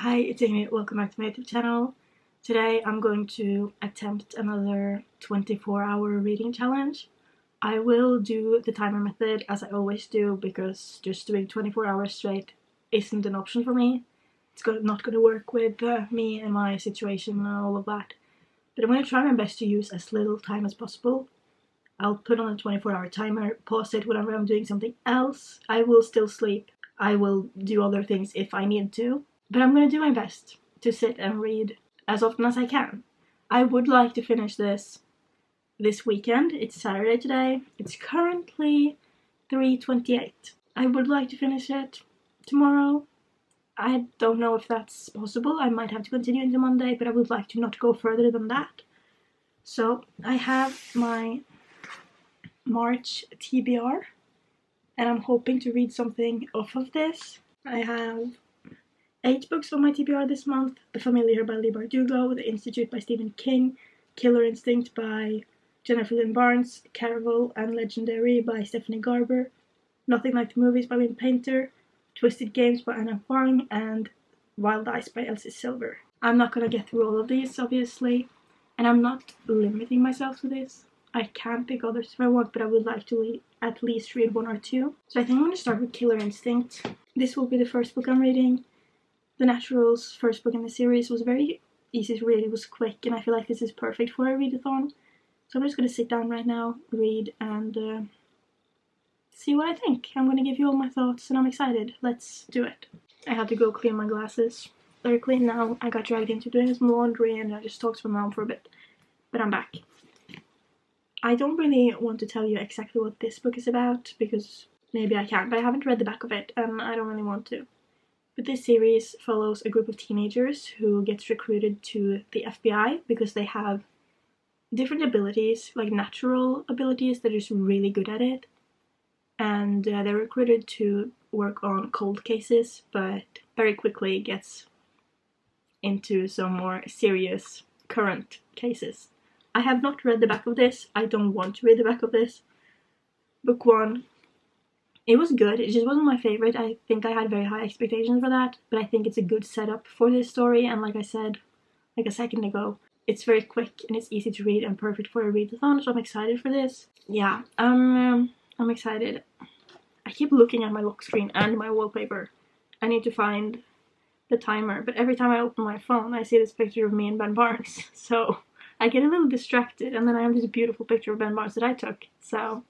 Hi, it's Ingrid. Welcome back to my YouTube channel. Today I'm going to attempt another 24-hour reading challenge. I will do the timer method as I always do because just doing 24 hours straight isn't an option for me. It's not going to work with me and my situation and all of that. But I'm going to try my best to use as little time as possible. I'll put on a 24-hour timer, pause it whenever I'm doing something else. I will still sleep. I will do other things if I need to. But I'm going to do my best to sit and read as often as I can. I would like to finish this weekend. It's Saturday today. It's currently 3:28. I would like to finish it tomorrow. I don't know if that's possible. I might have to continue into Monday, but I would like to not go further than that. So I have my March TBR, and I'm hoping to read something off of this. I have 8 books on my TBR this month: The Familiar by Leigh Bardugo, The Institute by Stephen King, Killer Instinct by Jennifer Lynn Barnes, Caraval and Legendary by Stephanie Garber, Nothing Like the Movies by Lynn Painter, Twisted Games by Anna Huang, and Wild Eyes by Elsie Silver. I'm not going to get through all of these, obviously, and I'm not limiting myself to this. I can pick others if I want, but I would like to at least read 1 or 2. So I think I'm going to start with Killer Instinct. This will be the first book I'm reading. The Natural's first book in the series was very easy to read. It was quick, and I feel like this is perfect for a readathon. So I'm just going to sit down right now, read, and see what I think. I'm going to give you all my thoughts, and I'm excited. Let's do it. I had to go clean my glasses. They're clean now. I got dragged into doing some laundry, and I just talked to my mom for a bit. But I'm back. I don't really want to tell you exactly what this book is about, because maybe I can, but I haven't read the back of it, and I don't really want to. But this series follows a group of teenagers who gets recruited to the FBI because they have different abilities, like natural abilities. They're just really good at it. And they're recruited to work on cold cases, but very quickly gets into some more serious current cases. I have not read the back of this. I don't want to read the back of this. Book 1. It was good. It just wasn't my favorite. I think I had very high expectations for that, but I think it's a good setup for this story, and like I said like a second ago, it's very quick and it's easy to read and perfect for a readathon, so I'm excited for this. Yeah, I'm excited. I keep looking at my lock screen and my wallpaper. I need to find the timer, but every time I open my phone I see this picture of me and Ben Barnes, so I get a little distracted, and then I have this beautiful picture of Ben Barnes that I took, so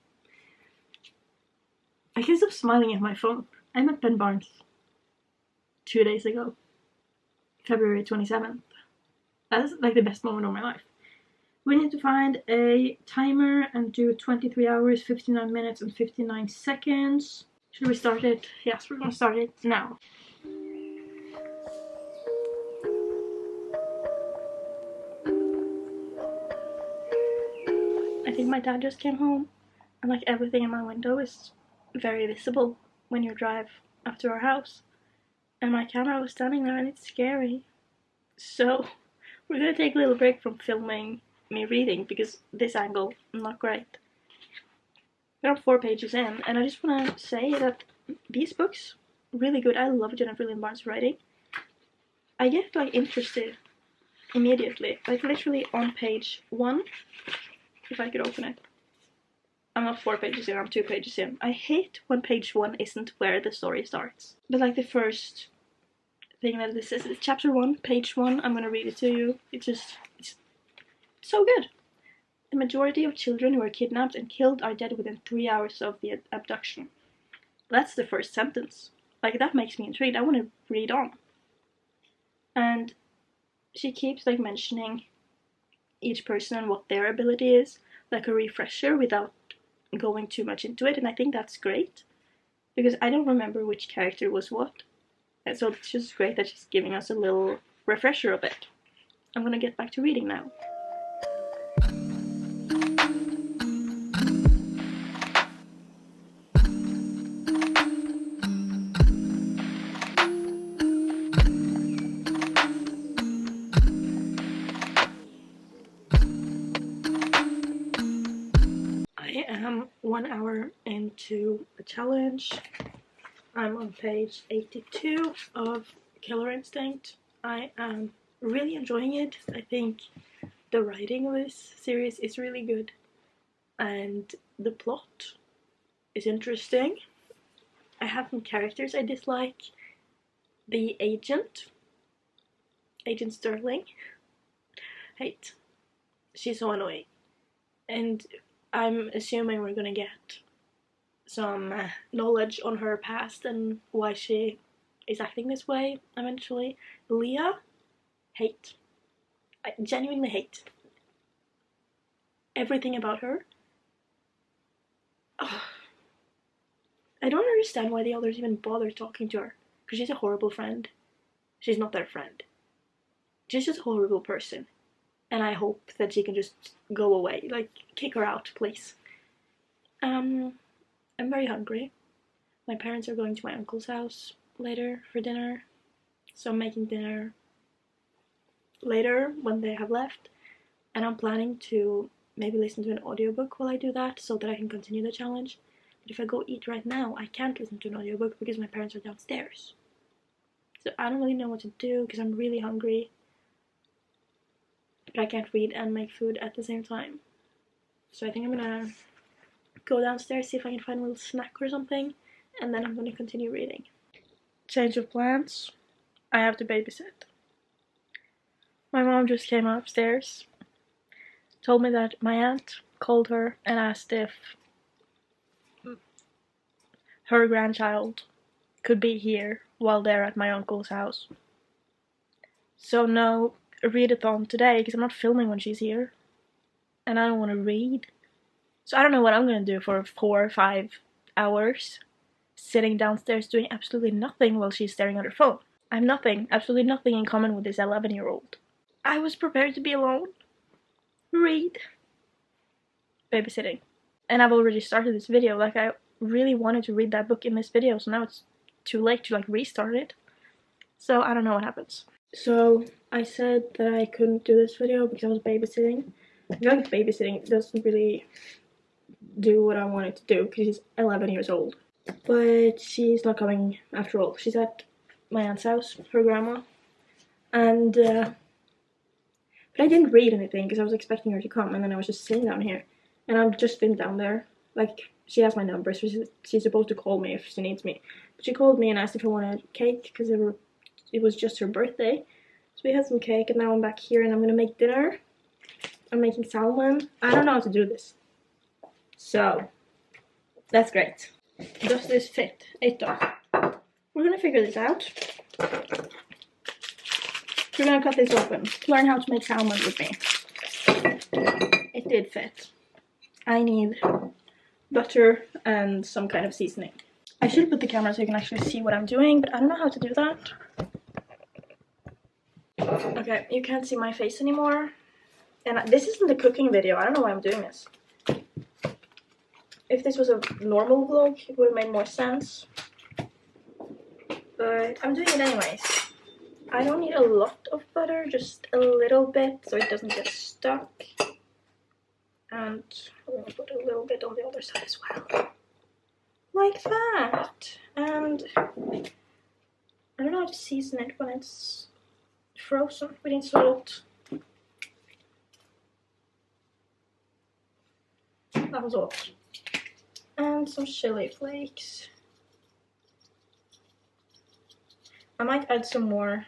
I can't stop smiling at my phone. I met Ben Barnes 2 days ago, February 27th. That's like the best moment of my life. We need to find a timer and do 23 hours, 59 minutes, and 59 seconds. Should we start it? Yes, we're gonna start it now. I think my dad just came home, and like everything in my window is very visible when you drive up to our house, and my camera was standing there, and it's scary. So we're gonna take a little break from filming me reading because this angle not great. We're 4 pages in, and I just want to say that these books really good. I love Jennifer Lynn Barnes' writing. I get like interested immediately, like literally on page 1. If I could open it. I'm not 4 pages in, I'm 2 pages in. I hate when page 1 isn't where the story starts. But like the first thing that this is chapter 1, page 1. I'm gonna read it to you. It's so good. The majority of children who are kidnapped and killed are dead within 3 hours of the abduction. That's the first sentence. Like, that makes me intrigued. I want to read on. And she keeps like mentioning each person and what their ability is, like a refresher without going too much into it, and I think that's great because I don't remember which character was what, and so it's just great that she's giving us a little refresher of it. I'm gonna get back to reading now. I am 1 hour into the challenge. I'm on page 82 of Killer Instinct. I am really enjoying it. I think the writing of this series is really good, and the plot is interesting. I have some characters I dislike. The Agent Sterling, hate. She's so annoying, and I'm assuming we're gonna get some knowledge on her past and why she is acting this way eventually. Leah, hate. I genuinely hate everything about her. Ugh. I don't understand why the others even bother talking to her, because she's a horrible friend. She's not their friend. She's just a horrible person. And I hope that she can just go away. Like, kick her out, please. I'm very hungry. My parents are going to my uncle's house later for dinner. So I'm making dinner later when they have left. And I'm planning to maybe listen to an audiobook while I do that so that I can continue the challenge. But if I go eat right now, I can't listen to an audiobook because my parents are downstairs. So I don't really know what to do because I'm really hungry. But I can't read and make food at the same time. So I think I'm gonna go downstairs, see if I can find a little snack or something, and then I'm gonna continue reading. Change of plans. I have to babysit. My mom just came upstairs, told me that my aunt called her and asked if her grandchild could be here while they're at my uncle's house. So no readathon today because I'm not filming when she's here. And I don't want to read. So I don't know what I'm going to do for 4 or 5 hours. Sitting downstairs doing absolutely nothing while she's staring at her phone. I have nothing, absolutely nothing in common with this 11-year-old. I was prepared to be alone. Read. Babysitting. And I've already started this video. Like, I really wanted to read that book in this video, so now it's too late to like restart it. So I don't know what happens. So I said that I couldn't do this video because I was babysitting. I feel like babysitting doesn't really do what I wanted to do because she's 11 years old. But she's not coming after all. She's at my aunt's house, her grandma. And but I didn't read anything because I was expecting her to come, and then I was just sitting down here. And I've just been down there. Like, she has my number, so she's supposed to call me if she needs me. But she called me and asked if I wanted cake because it was just her birthday. So we had some cake, and now I'm back here and I'm gonna make dinner. I'm making salmon. I don't know how to do this. So, that's great. Does this fit? It does. We're gonna figure this out. We're gonna cut this open. Learn how to make salmon with me. It did fit. I need butter and some kind of seasoning. I should put the camera so you can actually see what I'm doing, but I don't know how to do that. Okay, you can't see my face anymore. And this isn't a cooking video. I don't know why I'm doing this. If this was a normal vlog, it would have made more sense. But I'm doing it anyways. I don't need a lot of butter, just a little bit so it doesn't get stuck. And I'm gonna put a little bit on the other side as well. Like that. And I don't know how to season it when it's frozen. We need salt. That was all. And some chili flakes. I might add some more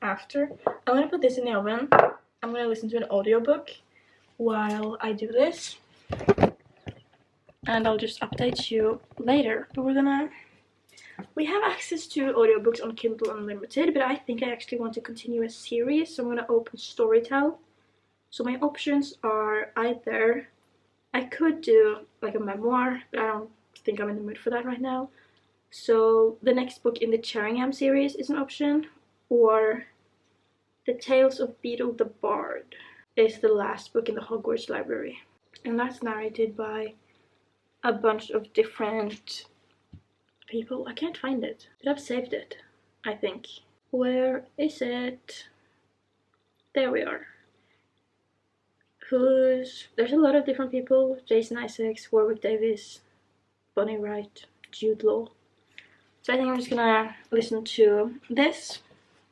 after. I'm gonna put this in the oven. I'm gonna listen to an audiobook while I do this. And I'll just update you later. But we have access to audiobooks on Kindle Unlimited, but I think I actually want to continue a series, so I'm gonna open Storytel. So my options are either I could do like a memoir, but I don't think I'm in the mood for that right now. So the next book in the Cheringham series is an option, or The Tales of Beetle the Bard is the last book in the Hogwarts library. And that's narrated by a bunch of different people. I can't find it, but I've saved it, I think. Where is it? There we are. There's a lot of different people. Jason Isaacs, Warwick Davis, Bonnie Wright, Jude Law. So I think I'm just gonna listen to this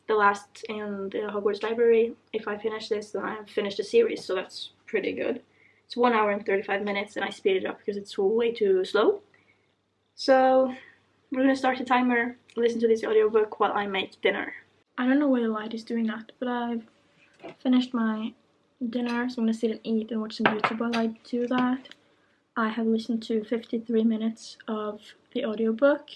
the last in the Hogwarts library. If I finish this, then I have finished the series, so that's pretty good. It's 1 hour and 35 minutes, and I speed it up because it's way too slow. So we're gonna start the timer, listen to this audiobook while I make dinner. I don't know why the light is doing that, but I've finished my dinner, so I'm gonna sit and eat and watch some YouTube while I do that. I have listened to 53 minutes of the audiobook,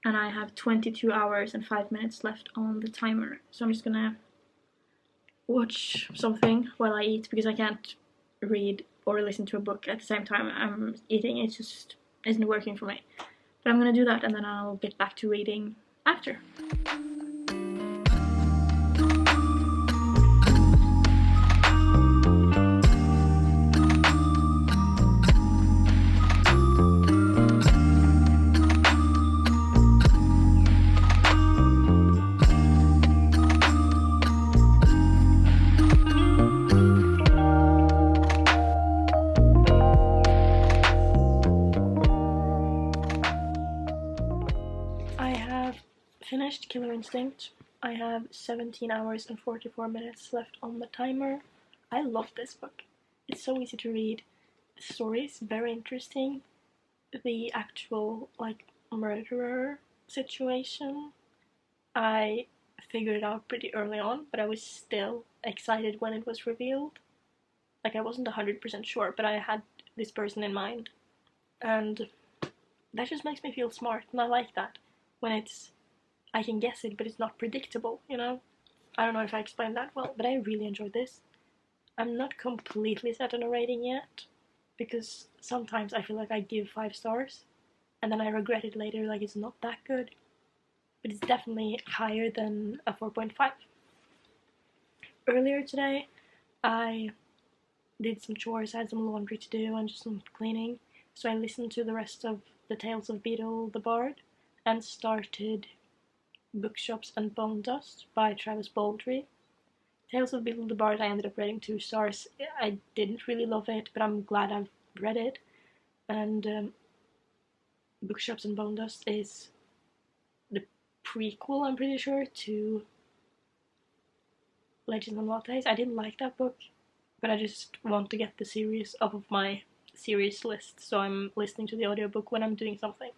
and I have 22 hours and 5 minutes left on the timer. So I'm just gonna watch something while I eat, because I can't read or listen to a book at the same time I'm eating. It just isn't working for me. But I'm gonna do that, and then I'll get back to reading after. Finished Killer Instinct. I have 17 hours and 44 minutes left on the timer. I love this book. It's so easy to read. The story is very interesting. The actual, murderer situation, I figured it out pretty early on, but I was still excited when it was revealed. I wasn't 100% sure, but I had this person in mind. And that just makes me feel smart, and I like that. When I can guess it, but it's not predictable, you know? I don't know if I explained that well, but I really enjoyed this. I'm not completely set on a rating yet, because sometimes I feel like I give 5 stars, and then I regret it later, it's not that good. But it's definitely higher than a 4.5. Earlier today, I did some chores, I had some laundry to do, and just some cleaning, so I listened to the rest of the Tales of Beetle the Bard, and started Bookshops and Bone Dust by Travis Baldry. Tales of Beetle the Bard I ended up rating 2 stars. I didn't really love it, but I'm glad I've read it. And Bookshops and Bone Dust is the prequel, I'm pretty sure, to Legends and Wild Tales. I didn't like that book, but I just want to get the series off of my series list, so I'm listening to the audiobook when I'm doing something.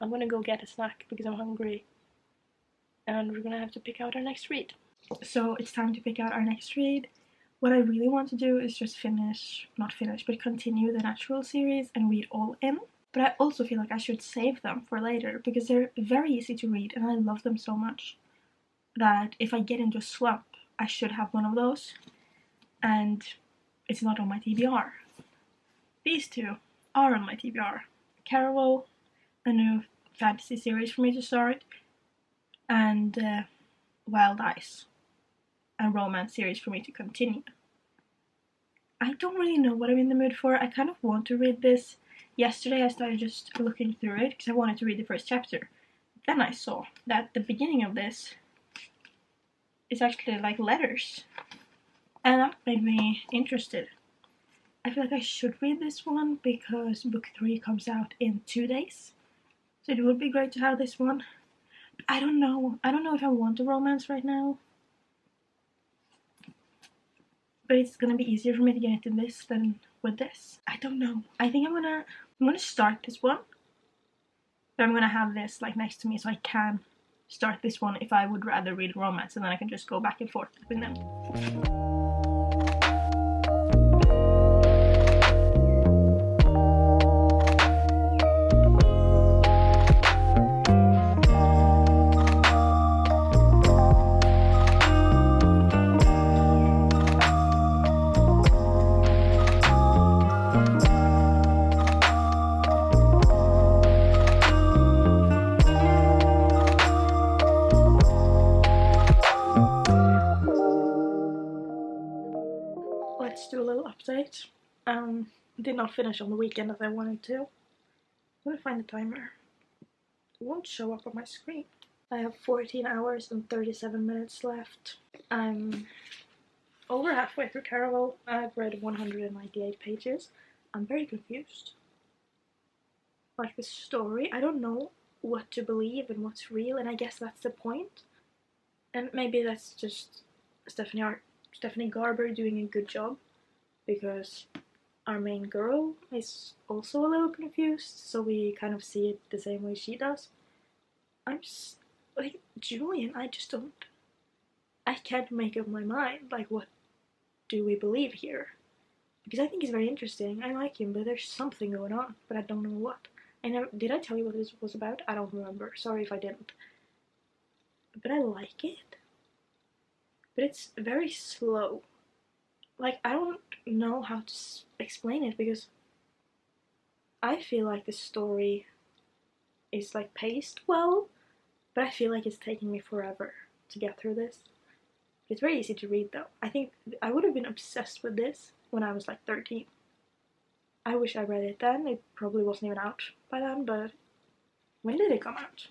I'm gonna go get a snack because I'm hungry, and we're gonna have to pick out our next read. So it's time to pick out our next read. What I really want to do is just continue the Natural series and read all in. But I also feel like I should save them for later, because they're very easy to read and I love them so much that if I get into a slump, I should have one of those. And it's not on my TBR. These two are on my TBR. Caraval, a new fantasy series for me to start, and Wild Ice, a romance series for me to continue. I don't really know what I'm in the mood for. I kind of want to read this. Yesterday I started just looking through it because I wanted to read the first chapter. Then I saw that the beginning of this is actually letters, and that made me interested. I feel like I should read this one because book 3 comes out in 2 days. So it would be great to have this one. I don't know if I want a romance right now. But it's gonna be easier for me to get into this than with this. I don't know. I think I'm gonna start this one. But I'm gonna have this next to me so I can start this one if I would rather read romance, and then I can just go back and forth between them. Let's do a little update. Did not finish on the weekend as I wanted to. I'm gonna find the timer. It won't show up on my screen. I have 14 hours and 37 minutes left. I'm over halfway through Caraval. I've read 198 pages. I'm very confused. The story, I don't know what to believe and what's real, and I guess that's the point. And maybe that's just Stephanie Garber doing a good job, because our main girl is also a little confused, so we kind of see it the same way she does. I'm just like, Julian, I can't make up my mind. Like, what do we believe here? Because I think he's very interesting. I like him, but there's something going on, but I don't know what. Did I tell you what this was about? I don't remember. Sorry if I didn't. But I like it. But it's very slow. Like, I don't know how to explain it, because I feel like the story is like paced well, but I feel like it's taking me forever to get through this. It's very easy to read though. I think I would have been obsessed with this when I was like 13. I wish I read it then. It probably wasn't even out by then, but when did it come out?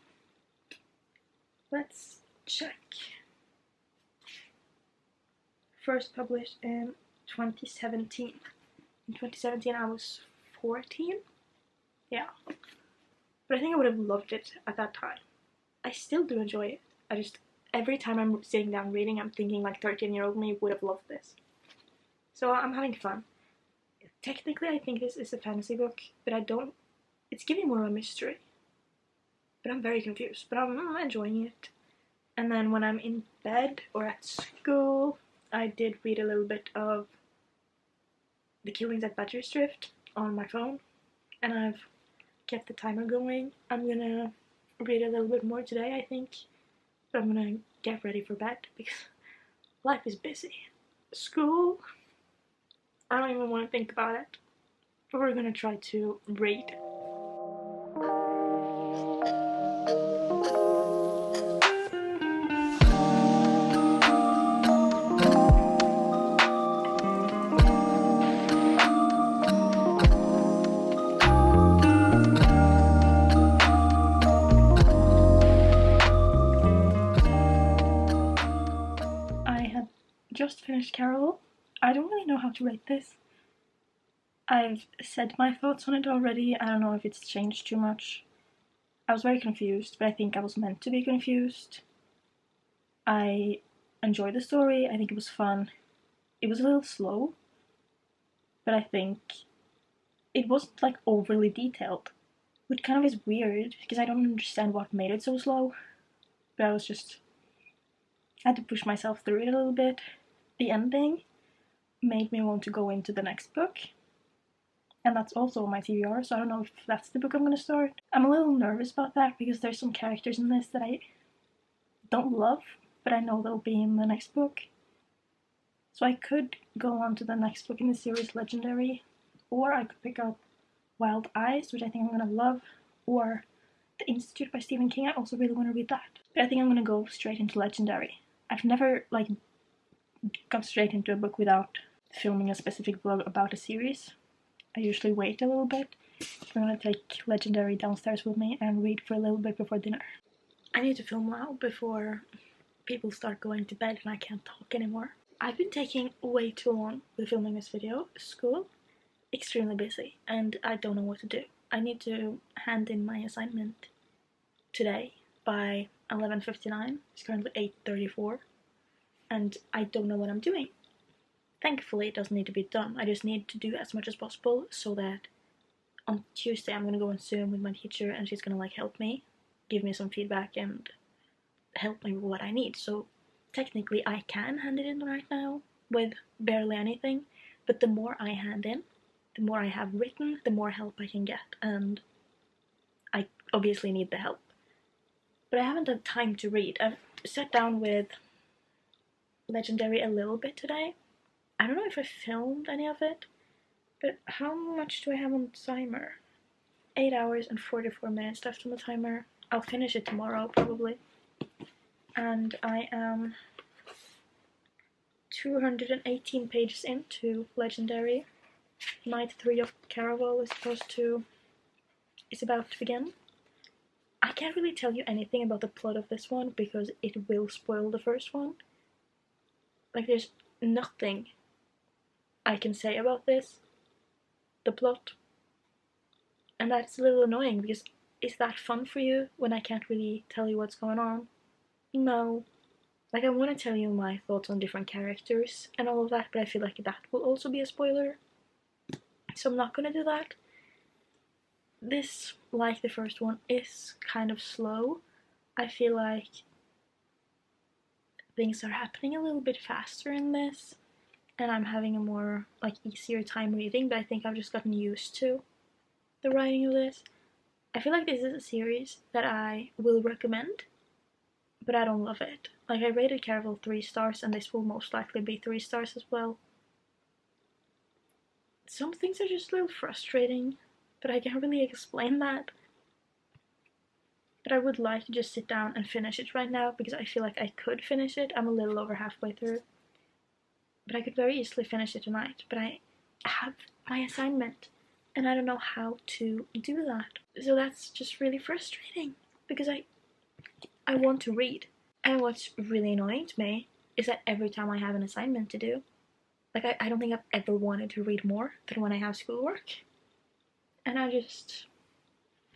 Let's check. First published in 2017. In 2017 I was 14? Yeah. But I think I would have loved it at that time. I still do enjoy it. Every time I'm sitting down reading, I'm thinking like 13-year-old me would have loved this. So I'm having fun. Technically, I think this is a fantasy book, but it's giving more of a mystery. But I'm very confused, but I'm enjoying it. And then when I'm in bed or at school, I did read a little bit of The Killings at Badger's Drift on my phone, and I've kept the timer going. I'm gonna read a little bit more today, I think, but I'm gonna get ready for bed because life is busy. School, I don't even want to think about it, but we're gonna try to read. Just finished Carol. I don't really know how to rate this. I've said my thoughts on it already. I don't know if it's changed too much. I was very confused, but I think I was meant to be confused. I enjoyed the story. I think it was fun. It was a little slow, but I think it wasn't like overly detailed, which kind of is weird because I don't understand what made it so slow. But I had to push myself through it a little bit. The ending made me want to go into the next book, and that's also on my TBR, so I don't know if that's the book I'm going to start. I'm a little nervous about that because there's some characters in this that I don't love, but I know they'll be in the next book. So I could go on to the next book in the series, Legendary, or I could pick up Wild Eyes, which I think I'm going to love, or The Institute by Stephen King. I also really want to read that. But I think I'm going to go straight into Legendary. I've never got straight into a book without filming a specific vlog about a series. I usually wait a little bit. I'm gonna take Legendary downstairs with me and read for a little bit before dinner. I need to film now before people start going to bed and I can't talk anymore. I've been taking way too long with filming this video. School, extremely busy, and I don't know what to do. I need to hand in my assignment today by 11:59. It's currently 8:34. And I don't know what I'm doing. Thankfully, it doesn't need to be done. I just need to do as much as possible so that on Tuesday I'm gonna go on Zoom with my teacher and she's gonna help me, give me some feedback and help me with what I need. So technically I can hand it in right now with barely anything, but the more I hand in, the more I have written, the more help I can get, and I obviously need the help. But I haven't had time to read. I've sat down with Legendary a little bit today. I don't know if I filmed any of it, but how much do I have on the timer? 8 hours and 44 minutes left on the timer. I'll finish it tomorrow probably. And I am 218 pages into Legendary. Night 3 of Caraval is about to begin. I can't really tell you anything about the plot of this one because it will spoil the first one. There's nothing I can say about this, the plot, and that's a little annoying because is that fun for you when I can't really tell you what's going on? No. Like, I want to tell you my thoughts on different characters and all of that, but I feel like that will also be a spoiler. So I'm not gonna do that. This, like the first one, is kind of slow. I feel like things are happening a little bit faster in this, and I'm having a more, like, easier time reading, but I think I've just gotten used to the writing of this. I feel like this is a series that I will recommend, but I don't love it. Like, I rated Caraval 3 stars, and this will most likely be 3 stars as well. Some things are just a little frustrating, but I can't really explain that. But I would like to just sit down and finish it right now, because I feel like I could finish it. I'm a little over halfway through. But I could very easily finish it tonight, but I have my assignment, and I don't know how to do that. So that's just really frustrating, because I want to read. And what's really annoying to me is that every time I have an assignment to do, like, I don't think I've ever wanted to read more than when I have schoolwork. And I just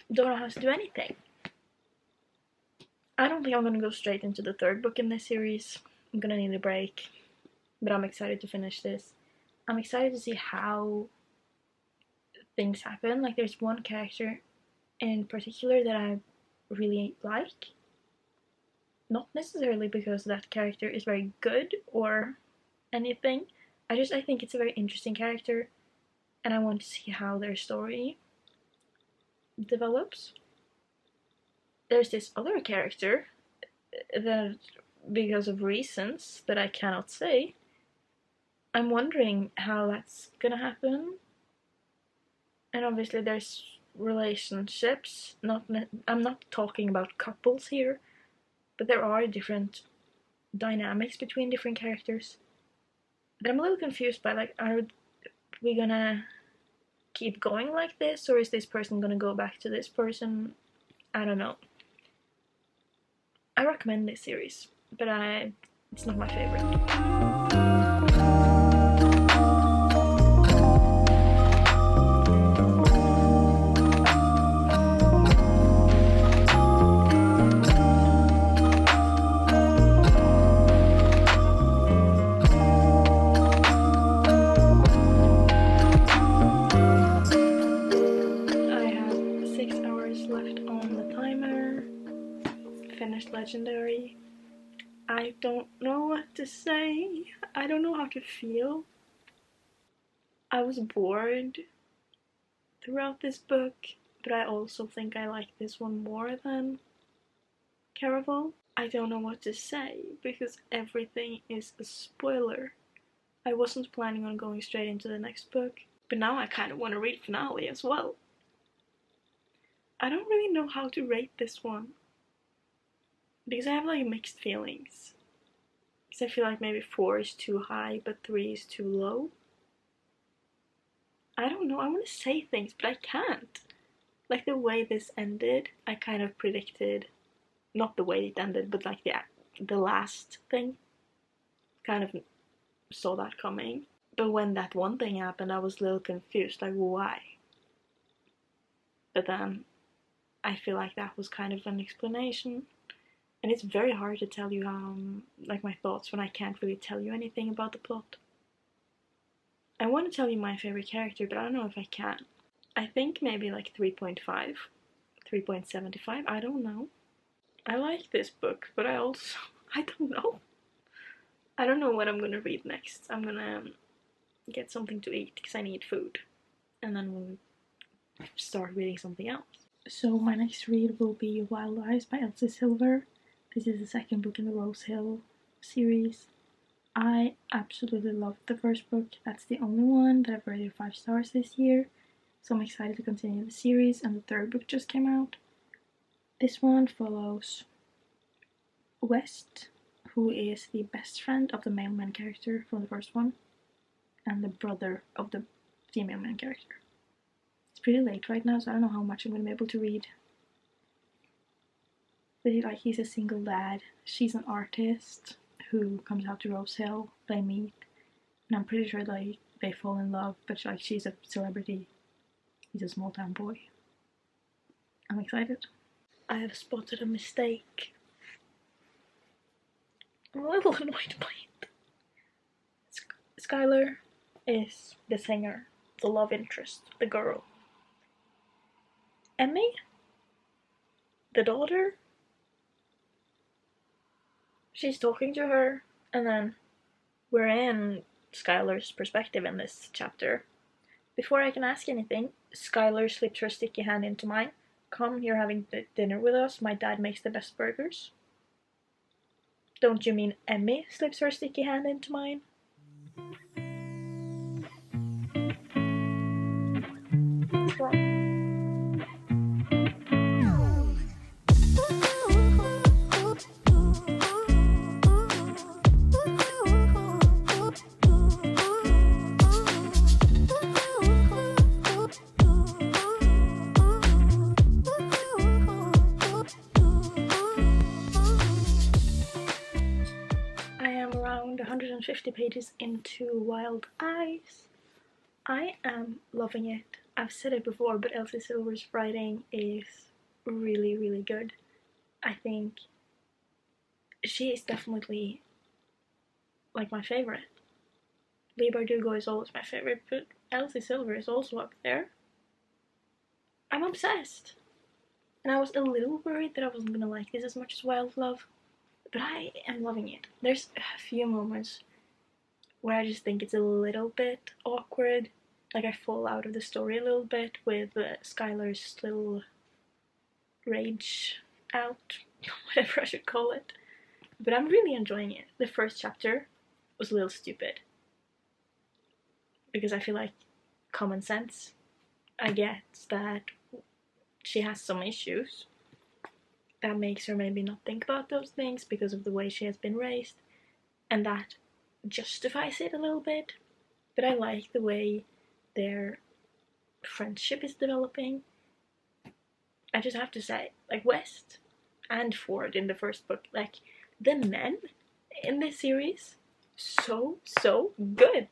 don't know how to do anything. I don't think I'm gonna go straight into the third book in this series. I'm gonna need a break. But I'm excited to finish this. I'm excited to see how things happen. Like, there's one character in particular that I really like. Not necessarily because that character is very good or anything. I think it's a very interesting character, and I want to see how their story develops. There's this other character that, because of reasons that I cannot say, I'm wondering how that's gonna happen. And obviously there's relationships. I'm not talking about couples here, but there are different dynamics between different characters. But I'm a little confused by, like, are we gonna keep going like this, or is this person gonna go back to this person? I don't know. I recommend this series, but it's not my favorite. Legendary. I don't know what to say. I don't know how to feel. I was bored throughout this book, but I also think I like this one more than Caraval. I don't know what to say because everything is a spoiler. I wasn't planning on going straight into the next book, but now I kind of want to read finale as well. I don't really know how to rate this one, because I have, like, mixed feelings. Because I feel like maybe 4 is too high, but 3 is too low. I don't know, I want to say things, but I can't. Like, the way this ended, I kind of predicted. Not the way it ended, but like the last thing. Kind of saw that coming. But when that one thing happened, I was a little confused, like, why? But then I feel like that was kind of an explanation. And it's very hard to tell you like, my thoughts when I can't really tell you anything about the plot. I want to tell you my favorite character, but I don't know if I can. I think maybe like 3.5, 3.75, I don't know. I like this book, but I don't know. I don't know what I'm gonna read next. I'm gonna get something to eat because I need food. And then we'll start reading something else. So my next read will be Wild Eyes by Elsie Silver. This is the second book in the Rose Hill series. I absolutely loved the first book. That's the only one that I've rated 5 stars this year. So I'm excited to continue the series, and the third book just came out. This one follows West, who is the best friend of the male main character from the first one, and the brother of the female main character. It's pretty late right now, so I don't know how much I'm going to be able to read. But he's a single dad. She's an artist who comes out to Rose Hill. They meet, and I'm pretty sure they fall in love, but she's a celebrity. He's a small town boy. I'm excited. I have spotted a mistake. I'm a little annoyed by it. Skylar is the singer, the love interest, the girl. Emmy, the daughter, she's talking to her, and then we're in Skylar's perspective in this chapter. Before I can ask anything, Skylar slips her sticky hand into mine. Come, you're having dinner with us. My dad makes the best burgers. Don't you mean Emmy slips her sticky hand into mine? What's wrong? I am around 150 pages into Wild Eyes. I am loving it. I've said it before, but Elsie Silver's writing is really, really good. I think she is definitely like my favorite. Leigh Bardugo is always my favorite, but Elsie Silver is also up there. I'm obsessed. And I was a little worried that I wasn't gonna like this as much as Wild Love, but I am loving it. There's a few moments where I just think it's a little bit awkward. Like I fall out of the story a little bit with Skylar's little rage out, whatever I should call it. But I'm really enjoying it. The first chapter was a little stupid. Because I feel like common sense, I get that she has some issues that makes her maybe not think about those things because of the way she has been raised, and that justifies it a little bit. But I like the way their friendship is developing. I just have to say, like West and Ford in the first book, like the men in this series, so good.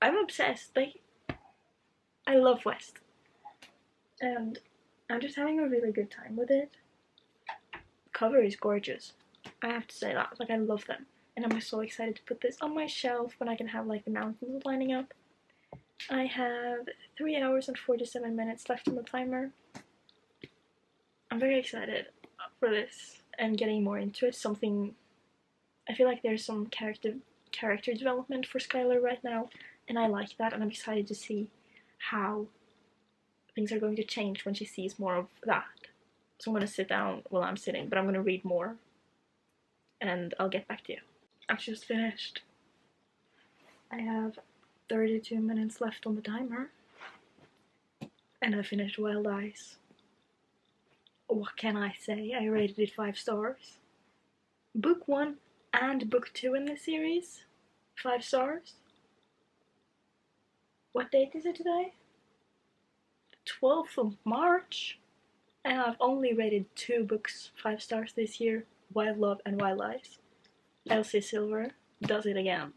I'm obsessed. Like, I love West, and I'm just having a really good time with it. The cover is gorgeous. I have to say that. Like, I love them, and I'm so excited to put this on my shelf when I can have like the mountains lining up. I have 3 hours and 47 minutes left on the timer. I'm very excited for this and getting more into it. I feel like there's some character development for Skylar right now, and I like that, and I'm excited to see how things are going to change when she sees more of that. So I'm going to sit down while I'm sitting, but I'm going to read more, and I'll get back to you. I've just finished. I have 32 minutes left on the timer, and I finished Wild Eyes. What can I say? I rated it 5 stars. Book 1 and Book 2 in this series, 5 stars. What date is it today? 12th of March. And I've only rated 2 books 5 stars this year, Wild Love and Wild Eyes. Elsie Silver does it again.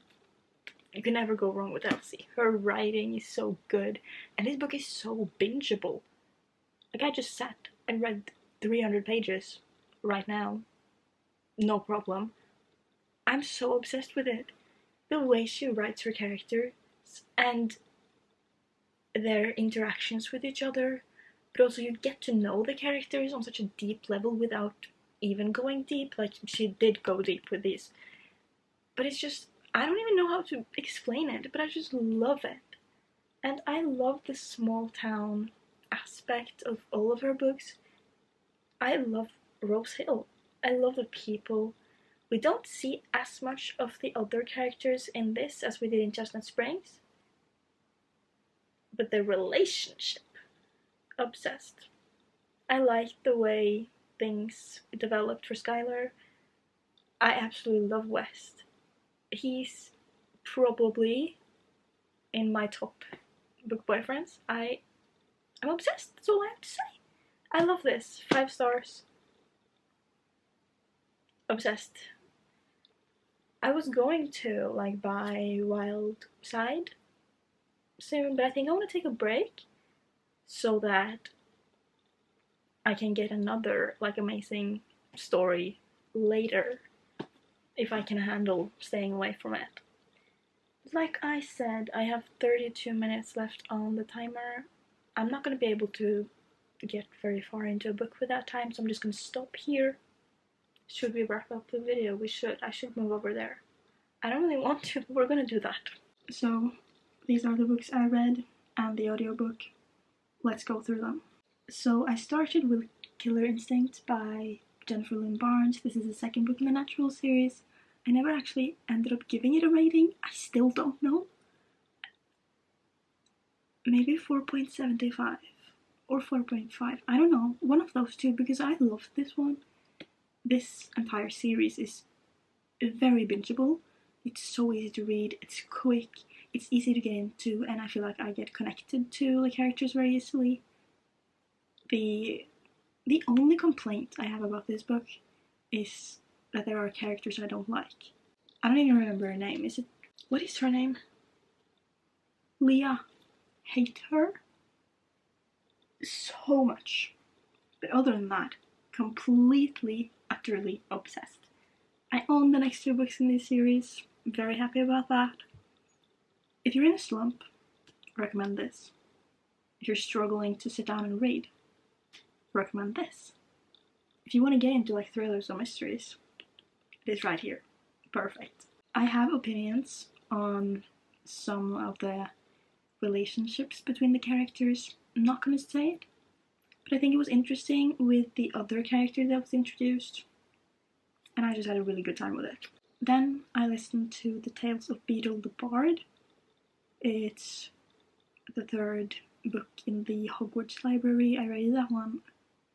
You can never go wrong with Elsie. Her writing is so good, and this book is so bingeable. Like, I just sat and read 300 pages right now. No problem. I'm so obsessed with it. The way she writes her characters and their interactions with each other, but also you get to know the characters on such a deep level without even going deep. Like, she did go deep with these. But it's just, I don't even know how to explain it, but I just love it. And I love the small town aspect of all of her books. I love Rose Hill. I love the people. We don't see as much of the other characters in this as we did in Chestnut Springs. But the relationship, obsessed. I like the way things developed for Skylar. I absolutely love West. He's probably in my top book boyfriends. I'm obsessed. That's all I have to say. I love this. 5 stars. Obsessed. I was going to like buy Wild Side soon, but I think I want to take a break so that I can get another like amazing story later. if I can handle staying away from it. Like I said, I have 32 minutes left on the timer. I'm not gonna be able to get very far into a book with that time, so I'm just gonna stop here. Should we wrap up the video? We should. I should move over there. I don't really want to, but we're gonna do that. So, these are the books I read and the audiobook. Let's go through them. So, I started with Killer Instinct by Jennifer Lynn Barnes. This is the second book in the Natural series. I never actually ended up giving it a rating. I still don't know. Maybe 4.75 or 4.5. I don't know. One of those two, because I loved this one. This entire series is very bingeable. It's so easy to read. It's quick. It's easy to get into, and I feel like I get connected to the characters very easily. The only complaint I have about this book is that there are characters I don't like. I don't even remember her name. What is her name? Leah. Hate her so much. But other than that, completely, utterly obsessed. I own the next two books in this series. Very happy about that. If you're in a slump, recommend this. If you're struggling to sit down and read, recommend this. If you want to get into like thrillers or mysteries, this right here. Perfect. I have opinions on some of the relationships between the characters. I'm not gonna say it, but I think it was interesting with the other character that was introduced, and I just had a really good time with it. Then I listened to The Tales of Beetle the Bard. It's the third book in the Hogwarts library. I rated that one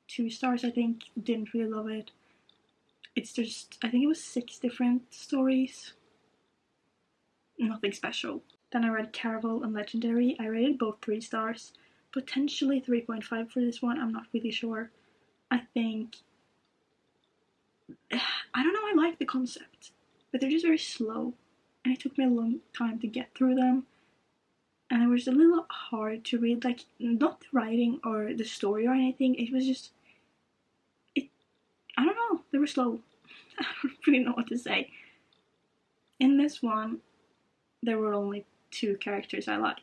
2 stars, I think. Didn't really love it. It's just, I think it was 6 different stories. Nothing special. Then I read Caraval and Legendary. I rated both 3 stars. Potentially 3.5 for this one, I'm not really sure. I think... I don't know, I like the concept, but they're just very slow. And it took me a long time to get through them. And it was a little hard to read, like, not the writing or the story or anything, it was just... I don't know, they were slow. I don't really know what to say. In this one, there were only 2 characters I liked.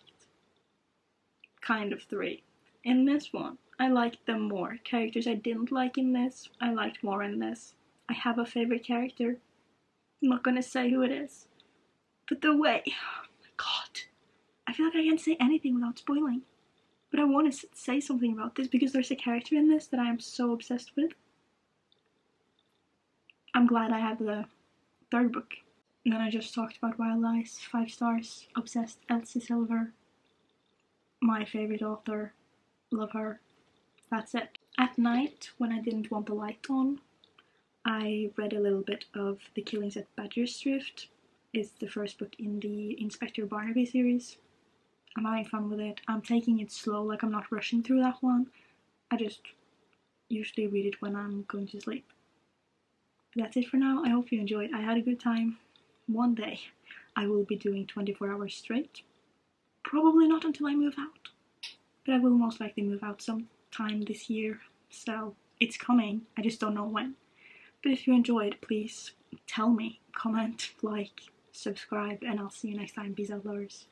Kind of 3. In this one, I liked them more. Characters I didn't like in this, I liked more in this. I have a favorite character. I'm not gonna say who it is. But the way... Oh my god. I feel like I can't say anything without spoiling. But I want to say something about this because there's a character in this that I am so obsessed with. I'm glad I have the 3rd book. And then I just talked about Wild Eyes, 5 stars, obsessed, Elsie Silver. My favorite author, love her. That's it. At night, when I didn't want the light on, I read a little bit of The Killings at Badger's Drift. It's the first book in the Inspector Barnaby series. I'm having fun with it. I'm taking it slow, like I'm not rushing through that one. I just usually read it when I'm going to sleep. That's it for now. I hope you enjoyed. I had a good time. One day I will be doing 24 hours straight. Probably not until I move out. But I will most likely move out sometime this year. So it's coming. I just don't know when. But if you enjoyed, please tell me. Comment, like, subscribe, and I'll see you next time. Peace out, lovers.